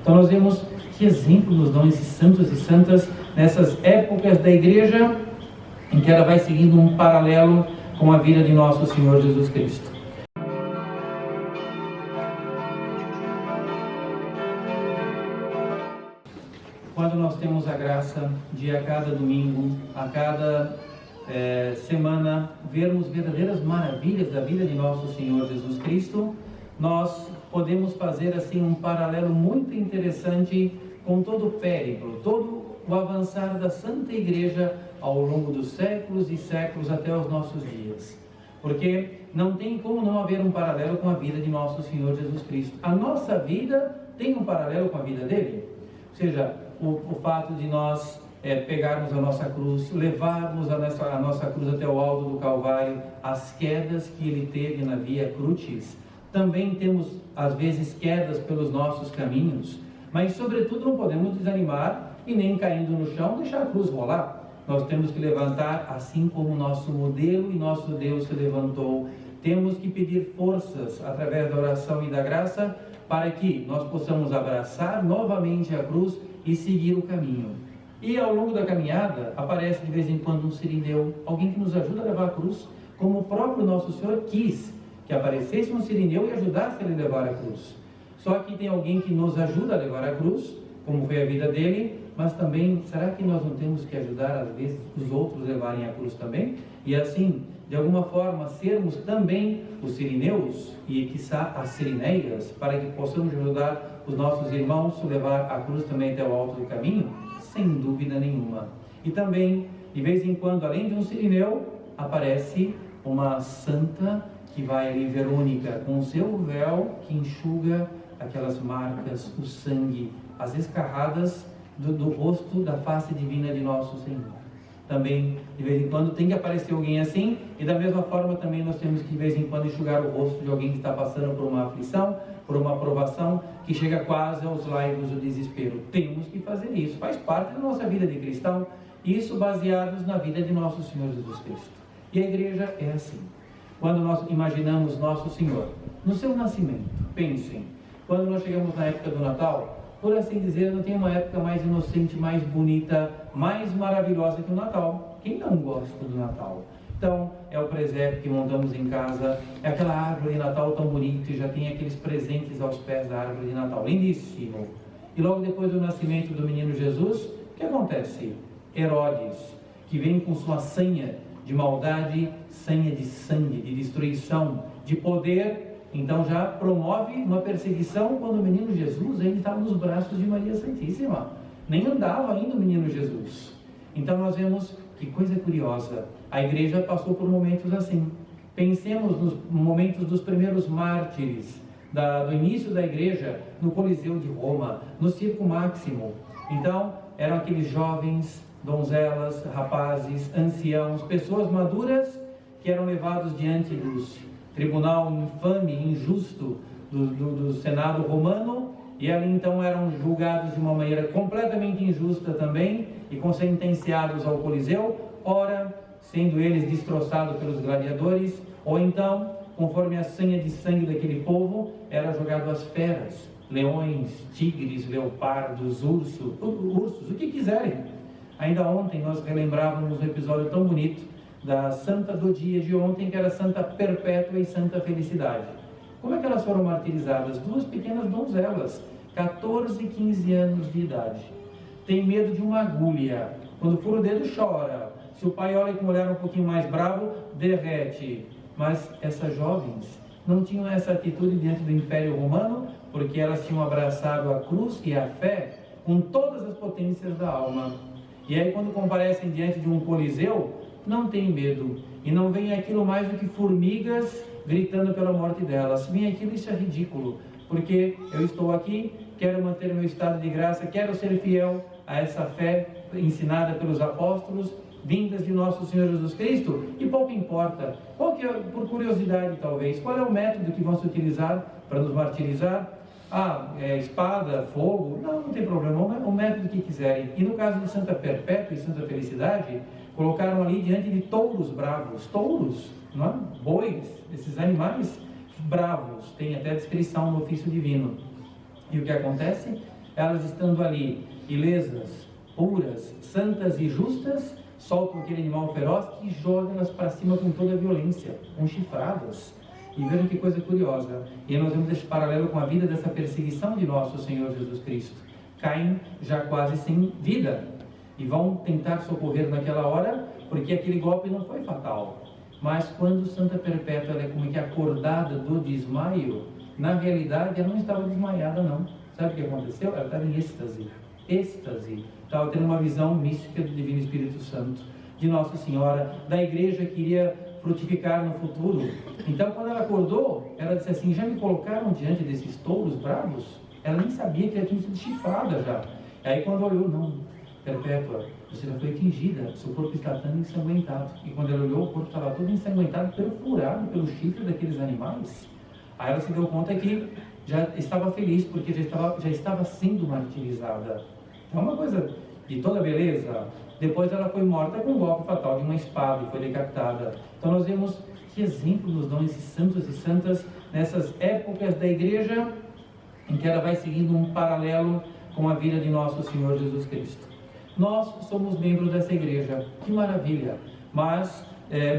Então nós vemos que exemplo nos dão esses santos e santas nessas épocas da igreja em que ela vai seguindo um paralelo com a vida de nosso Senhor Jesus Cristo. Quando nós temos a graça de a cada domingo, a cada semana, vermos verdadeiras maravilhas da vida de nosso Senhor Jesus Cristo, nós podemos fazer assim um paralelo muito interessante com todo o périplo, todo o avançar da Santa Igreja ao longo dos séculos e séculos até os nossos dias. Porque não tem como não haver um paralelo com a vida de nosso Senhor Jesus Cristo. A nossa vida tem um paralelo com a vida dele. Ou seja, o fato de nós pegarmos a nossa cruz, levarmos a nossa cruz até o alto do Calvário, as quedas que ele teve na Via Crucis. Também temos, às vezes, quedas pelos nossos caminhos, mas, sobretudo, não podemos desanimar e nem caindo no chão deixar a cruz rolar. Nós temos que levantar assim como o nosso modelo e nosso Deus se levantou. Temos que pedir forças através da oração e da graça para que nós possamos abraçar novamente a cruz e seguir o caminho. E ao longo da caminhada aparece de vez em quando um sirineu, alguém que nos ajuda a levar a cruz, como o próprio Nosso Senhor quis que aparecesse um sirineu e ajudasse ele a levar a cruz. Só que tem alguém que nos ajuda a levar a cruz, como foi a vida dele, mas também, será que nós não temos que ajudar às vezes os outros a levarem a cruz também? E assim, de alguma forma, sermos também os sirineus e, quiçá, as sirineias, para que possamos ajudar os nossos irmãos a levar a cruz também até o alto do caminho? Sem dúvida nenhuma. E também, de vez em quando, além de um sirineu, aparece uma santa que vai ali, Verônica, com o seu véu que enxuga aquelas marcas, o sangue, as escarradas do rosto, da face divina de nosso Senhor. Também, de vez em quando, tem que aparecer alguém assim, e da mesma forma também nós temos que, de vez em quando, enxugar o rosto de alguém que está passando por uma aflição, por uma provação, que chega quase aos laivos do desespero. Temos que fazer isso, faz parte da nossa vida de cristão, isso baseados na vida de nosso Senhor Jesus Cristo. E a igreja é assim. Quando nós imaginamos nosso Senhor, no seu nascimento, pensem, quando nós chegamos na época do Natal, por assim dizer, não tem uma época mais inocente, mais bonita, mais maravilhosa que o Natal. Quem não gosta do Natal? Então, é o presépio que montamos em casa, é aquela árvore de Natal tão bonita, e já tem aqueles presentes aos pés da árvore de Natal, lindíssimo. E logo depois do nascimento do menino Jesus, o que acontece? Herodes, que vem com sua sanha de maldade, sanha de sangue, de destruição, de poder, então já promove uma perseguição quando o menino Jesus ainda estava nos braços de Maria Santíssima. Nem andava ainda o menino Jesus. Então nós vemos que coisa curiosa. A igreja passou por momentos assim. Pensemos nos momentos dos primeiros mártires, do início da igreja, no Coliseu de Roma, no Circo Máximo. Então, eram aqueles jovens, donzelas, rapazes, anciãos, pessoas maduras que eram levados diante dos tribunal infame e injusto do Senado romano, e ali então eram julgados de uma maneira completamente injusta também e sentenciados ao Coliseu, ora sendo eles destroçados pelos gladiadores, ou então, conforme a sanha de sangue daquele povo, era jogado às feras, leões, tigres, leopardos, ursos, o que quiserem. Ainda ontem nós relembrávamos um episódio tão bonito da santa do dia de ontem, que era Santa Perpétua e Santa Felicidade. Como é que elas foram martirizadas? Duas pequenas donzelas, 14 e 15 anos de idade. Tem medo de uma agulha. Quando fura o dedo, chora. Se o pai olha com um olhar um pouquinho mais bravo, derrete. Mas essas jovens não tinham essa atitude diante do Império Romano, porque elas tinham abraçado a cruz e a fé com todas as potências da alma. E aí, quando comparecem diante de um coliseu, não tem medo, e não vem aquilo mais do que formigas gritando pela morte delas. Vem aquilo, isso é ridículo, porque eu estou aqui, quero manter o meu estado de graça, quero ser fiel a essa fé ensinada pelos apóstolos, vindas de nosso Senhor Jesus Cristo, e pouco importa, por curiosidade talvez, qual é o método que vão se utilizar para nos martirizar? Espada, fogo, não tem problema, o método que quiserem. E no caso de Santa Perpétua e Santa Felicidade, colocaram ali diante de touros bravos, touros, não é? Bois, esses animais bravos, tem até descrição no ofício divino. E o que acontece? elas estando ali, ilesas, puras, santas e justas, soltam aquele animal feroz e jogam elas para cima com toda a violência, com chifradas. E vejam que coisa curiosa, e nós vemos esse paralelo com a vida dessa perseguição de nosso Senhor Jesus Cristo. Caem já quase sem vida, e vão tentar socorrer naquela hora, porque aquele golpe não foi fatal. Mas quando Santa Perpétua é como que acordada do desmaio, na realidade ela não estava desmaiada não. Sabe o que aconteceu? Ela estava em êxtase. Estava tendo uma visão mística do Divino Espírito Santo, de Nossa Senhora, da igreja que iria frutificar no futuro. Então quando ela acordou, ela disse assim: já me colocaram diante desses touros bravos? Ela nem sabia que ela tinha sido chifrada já. Aí quando olhou, não, Perpétua, você já foi atingida, seu corpo está tão ensanguentado. E quando ela olhou, o corpo estava todo ensanguentado, perfurado pelo chifre daqueles animais. Aí ela se deu conta que já estava feliz, porque já estava sendo martirizada. Então uma coisa de toda beleza. Depois ela foi morta com um golpe fatal de uma espada e foi decapitada. Então nós vemos que exemplo nos dão esses santos e santas nessas épocas da igreja em que ela vai seguindo um paralelo com a vida de nosso Senhor Jesus Cristo. Nós somos membros dessa igreja, que maravilha, mas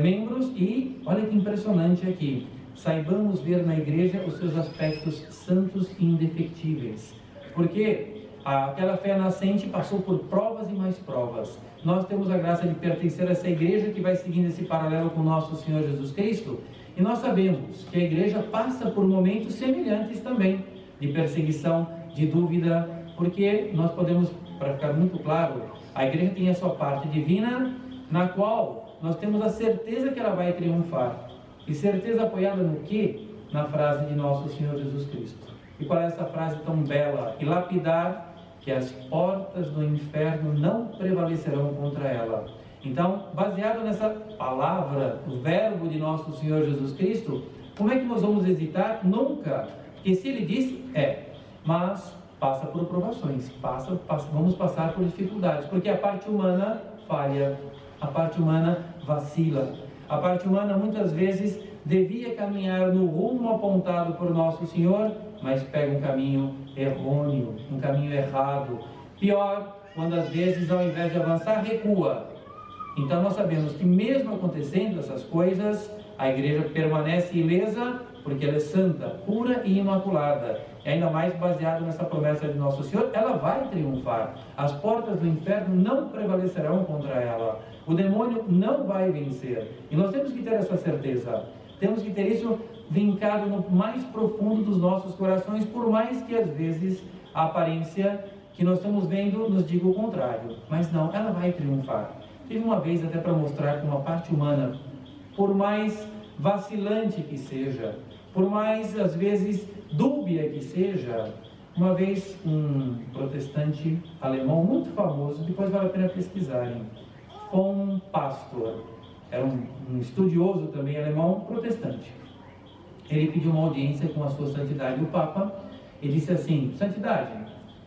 membros, e olha que impressionante aqui, saibamos ver na igreja os seus aspectos santos e indefectíveis, porque aquela fé nascente passou por provas e mais provas. Nós temos a graça de pertencer a essa igreja que vai seguindo esse paralelo com nosso Senhor Jesus Cristo, e nós sabemos que a igreja passa por momentos semelhantes também, de perseguição, de dúvida, porque nós podemos, para ficar muito claro, a igreja tem a sua parte divina, na qual nós temos a certeza que ela vai triunfar. E certeza apoiada no quê? Na frase de nosso Senhor Jesus Cristo. E qual é essa frase tão bela e lapidar? Que as portas do inferno não prevalecerão contra ela. Então, baseado nessa palavra, o verbo de nosso Senhor Jesus Cristo, como é que nós vamos hesitar? Nunca. Porque se ele disse, mas passa por provações, vamos passar por dificuldades, porque a parte humana falha, a parte humana vacila, a parte humana muitas vezes devia caminhar no rumo apontado por nosso Senhor, mas pega um caminho errôneo, um caminho errado. Pior, quando às vezes ao invés de avançar, recua. Então nós sabemos que mesmo acontecendo essas coisas, a igreja permanece ilesa, porque ela é santa, pura e imaculada. E ainda mais baseado nessa promessa de nosso Senhor, ela vai triunfar. As portas do inferno não prevalecerão contra ela. O demônio não vai vencer. E nós temos que ter essa certeza. Temos que ter isso vincado no mais profundo dos nossos corações, por mais que às vezes a aparência que nós estamos vendo nos diga o contrário. Mas não, ela vai triunfar. Teve uma vez até para mostrar que uma parte humana, por mais vacilante que seja, por mais às vezes dúbia que seja, uma vez um protestante alemão muito famoso, depois vale a pena pesquisarem, von Pastor, era um estudioso também alemão protestante. Ele pediu uma audiência com a sua santidade, o Papa, e disse assim: santidade,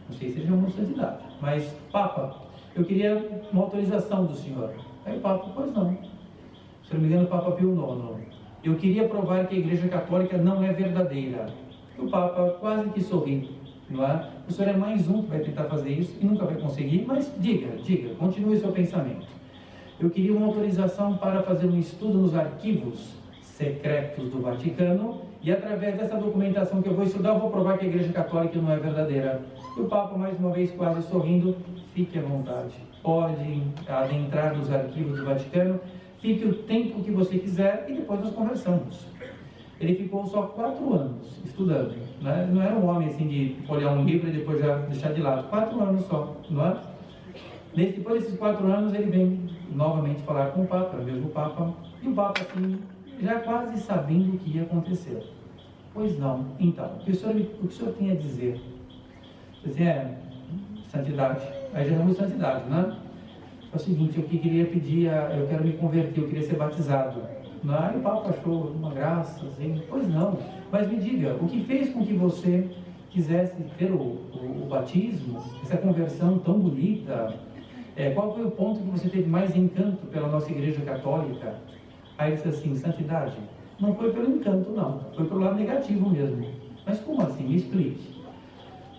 não sei se ele chamou santidade, mas Papa, eu queria uma autorização do senhor. Aí o Papa, pois não, se não me engano o Papa Pio IX, eu queria provar que a Igreja Católica não é verdadeira. E o Papa quase que sorri, não é? O senhor é mais um que vai tentar fazer isso e nunca vai conseguir, mas diga, continue o seu pensamento. Eu queria uma autorização para fazer um estudo nos arquivos secretos do Vaticano, e através dessa documentação que eu vou estudar, eu vou provar que a Igreja Católica não é verdadeira. E o Papa, mais uma vez, quase sorrindo: fique à vontade, pode adentrar nos arquivos do Vaticano, fique o tempo que você quiser e depois nós conversamos. Ele ficou só 4 anos estudando, né? Não era um homem assim de folhear um livro e depois já deixar de lado. 4 anos só, não é? Depois desses 4 anos ele vem novamente falar com o Papa, o mesmo Papa, e o Papa assim, já quase sabendo o que ia acontecer. Pois não, então, o que o senhor tem a dizer? Você santidade, aí já não é santidade, né? É o seguinte, eu queria pedir, eu quero me converter, eu queria ser batizado. Aí o Papa achou uma graça, assim, pois não, mas me diga, o que fez com que você quisesse ter o batismo, essa conversão tão bonita? Qual foi o ponto que você teve mais encanto pela nossa Igreja Católica? Aí ele disse assim: santidade, não foi pelo encanto não, foi pelo lado negativo mesmo. Mas como assim? Me explique.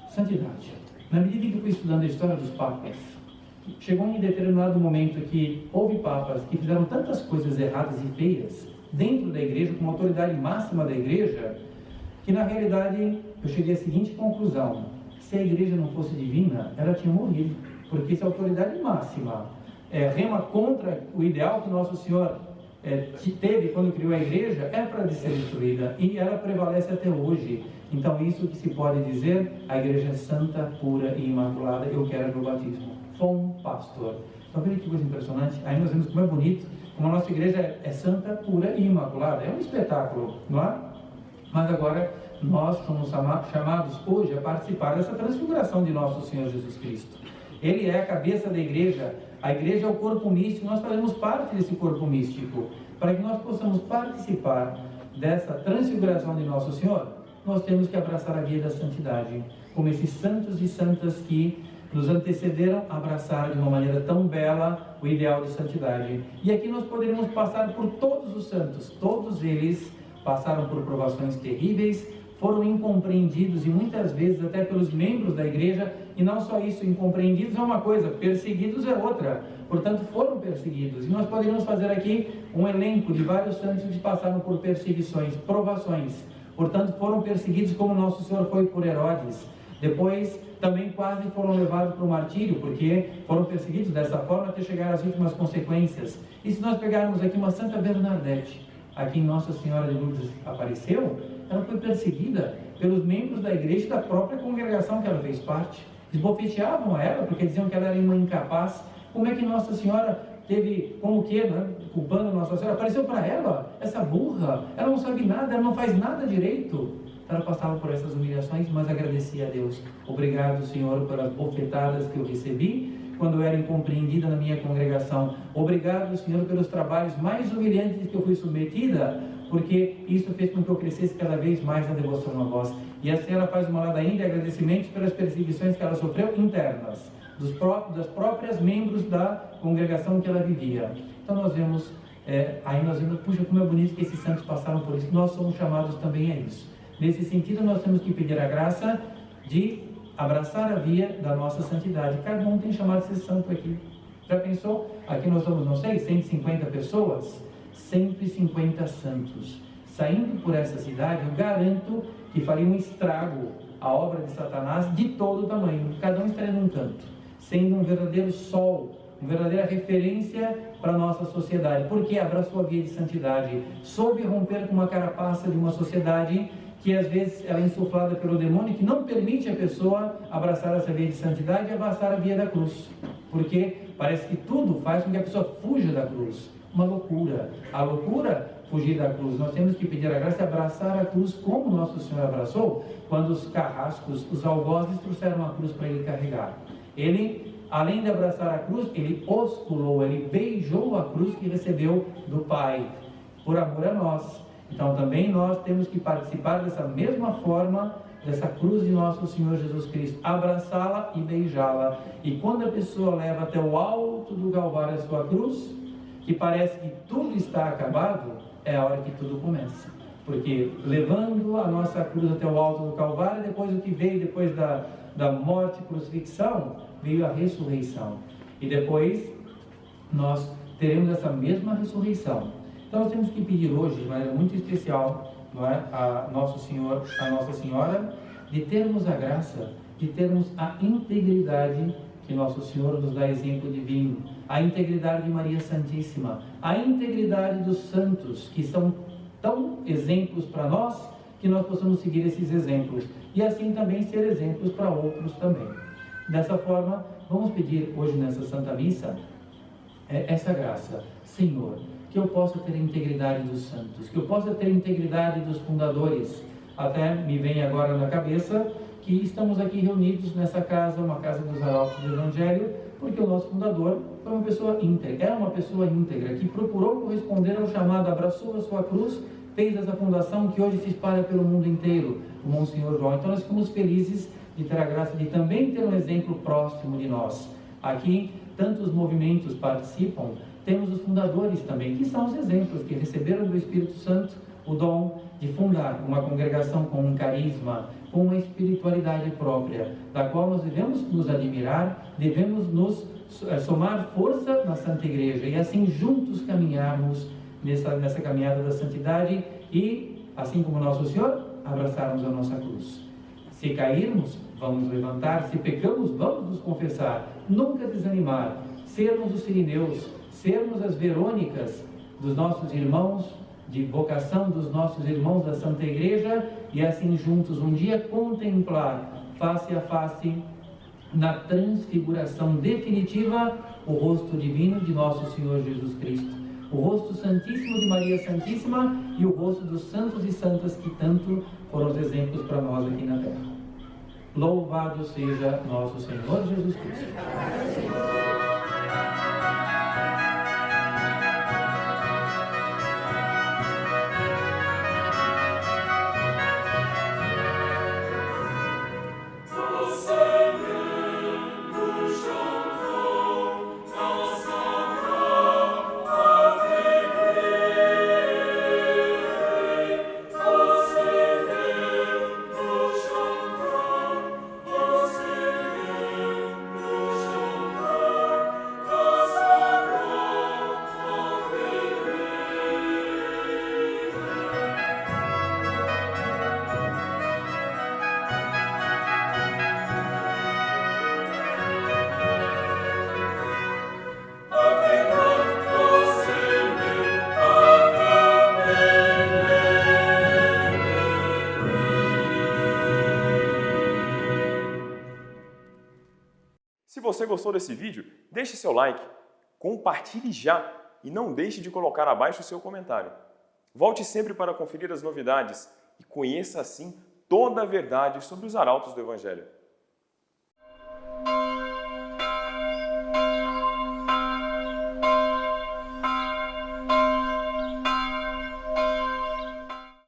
Santidade, Na medida em que eu fui estudando a história dos papas, chegou em determinado momento que houve papas que fizeram tantas coisas erradas e feias dentro da igreja, como autoridade máxima da igreja, que na realidade eu cheguei à seguinte conclusão: se a igreja não fosse divina, ela tinha morrido, porque se a autoridade máxima rema contra o ideal que Nosso Senhor teve quando criou a igreja, é para ser destruída, e ela prevalece até hoje. Então isso que se pode dizer: a igreja é santa, pura e imaculada. Eu quero meu batismo. Bom pastor. Está vendo que coisa impressionante? Aí nós vemos como é bonito, como a nossa igreja é santa, pura e imaculada. É um espetáculo, não é? Mas agora nós somos chamados hoje a participar dessa transfiguração de nosso Senhor Jesus Cristo. Ele é a cabeça da igreja, a igreja é o corpo místico, nós fazemos parte desse corpo místico. Para que nós possamos participar dessa transfiguração de nosso Senhor, nós temos que abraçar a via da santidade, como esses santos e santas que nos antecederam abraçar de uma maneira tão bela o ideal de santidade. E aqui nós poderíamos passar por todos os santos, todos eles passaram por provações terríveis, foram incompreendidos e muitas vezes até pelos membros da igreja, e não só isso, incompreendidos é uma coisa, perseguidos é outra, portanto foram perseguidos. E nós poderíamos fazer aqui um elenco de vários santos que passaram por perseguições, provações, portanto foram perseguidos como Nosso Senhor foi por Herodes. Depois também quase foram levados para o martírio, porque foram perseguidos dessa forma até chegar às últimas consequências. E se nós pegarmos aqui uma Santa Bernadette, a quem Nossa Senhora de Lourdes apareceu, ela foi perseguida pelos membros da igreja e da própria congregação que ela fez parte. Esbofeteavam a ela porque diziam que ela era uma incapaz. Como é que Nossa Senhora teve, como que, né, culpando Nossa Senhora, apareceu para ela, essa burra, ela não sabe nada, ela não faz nada direito. Ela passava por essas humilhações, mas agradecia a Deus. Obrigado, Senhor, pelas bofetadas que eu recebi quando eu era incompreendida na minha congregação. Obrigado, Senhor, pelos trabalhos mais humilhantes que eu fui submetida, porque isso fez com que eu crescesse cada vez mais na devoção a vós. E assim ela faz uma ladainha de agradecimentos pelas perseguições que ela sofreu internas, das próprias membros da congregação que ela vivia. Então nós vemos, puxa, como é bonito que esses santos passaram por isso. Nós somos chamados também a isso. Nesse sentido, nós temos que pedir a graça de abraçar a via da nossa santidade. Cada um tem chamado de ser santo aqui. Já pensou? Aqui nós somos, não sei, 150 pessoas, 150 santos. Saindo por essa cidade, eu garanto que faria um estrago a obra de Satanás de todo o tamanho. Cada um estaria num canto, sendo um verdadeiro sol, uma verdadeira referência para a nossa sociedade. Porque abraçou a via de santidade, soube romper com uma carapaça de uma sociedade que às vezes ela é insuflada pelo demônio, que não permite a pessoa abraçar essa via de santidade e abraçar a via da cruz, porque parece que tudo faz com que a pessoa fuja da cruz. Uma loucura. A loucura, fugir da cruz. Nós temos que pedir a graça de abraçar a cruz como Nosso Senhor abraçou, quando os carrascos, os algozes trouxeram a cruz para ele carregar. Ele, além de abraçar a cruz, ele osculou, ele beijou a cruz que recebeu do Pai, por amor a nós. Então também nós temos que participar dessa mesma forma, dessa cruz de nosso Senhor Jesus Cristo, abraçá-la e beijá-la. E quando a pessoa leva até o alto do Calvário a sua cruz, que parece que tudo está acabado, é a hora que tudo começa. Porque levando a nossa cruz até o alto do Calvário, depois o que veio depois da morte e crucifixão, veio a ressurreição. E depois nós teremos essa mesma ressurreição. Então nós temos que pedir hoje, de maneira muito especial, não é, a Nosso Senhor, a Nossa Senhora, de termos a graça, de termos a integridade que Nosso Senhor nos dá exemplo divino, a integridade de Maria Santíssima, a integridade dos santos, que são tão exemplos para nós, que nós possamos seguir esses exemplos, e assim também ser exemplos para outros também. Dessa forma, vamos pedir hoje nessa Santa Missa, essa graça. Senhor, que eu possa ter a integridade dos santos, que eu possa ter a integridade dos fundadores. Até me vem agora na cabeça que estamos aqui reunidos nessa casa, uma casa dos arautos do Evangelho, porque o nosso fundador foi uma pessoa íntegra, é uma pessoa íntegra, que procurou corresponder ao chamado, abraçou a sua cruz, fez essa fundação que hoje se espalha pelo mundo inteiro, o Monsenhor João. Então nós ficamos felizes de ter a graça de também ter um exemplo próximo de nós. Aqui, tantos movimentos participam, temos os fundadores também, que são os exemplos que receberam do Espírito Santo o dom de fundar uma congregação com um carisma, com uma espiritualidade própria, da qual nós devemos nos admirar, devemos nos somar força na Santa Igreja e assim juntos caminharmos nessa caminhada da santidade e, assim como Nosso Senhor, abraçarmos a nossa cruz. Se cairmos, vamos levantar, se pecamos, vamos nos confessar, nunca desanimar, sermos os sirineus, sermos as Verônicas dos nossos irmãos, de vocação dos nossos irmãos da Santa Igreja, e assim juntos um dia contemplar face a face, na transfiguração definitiva, o rosto divino de nosso Senhor Jesus Cristo, o rosto santíssimo de Maria Santíssima e o rosto dos santos e santas que tanto foram os exemplos para nós aqui na terra. Louvado seja nosso Senhor Jesus Cristo. Se você gostou desse vídeo, deixe seu like, compartilhe já e não deixe de colocar abaixo o seu comentário. Volte sempre para conferir as novidades e conheça assim toda a verdade sobre os arautos do Evangelho.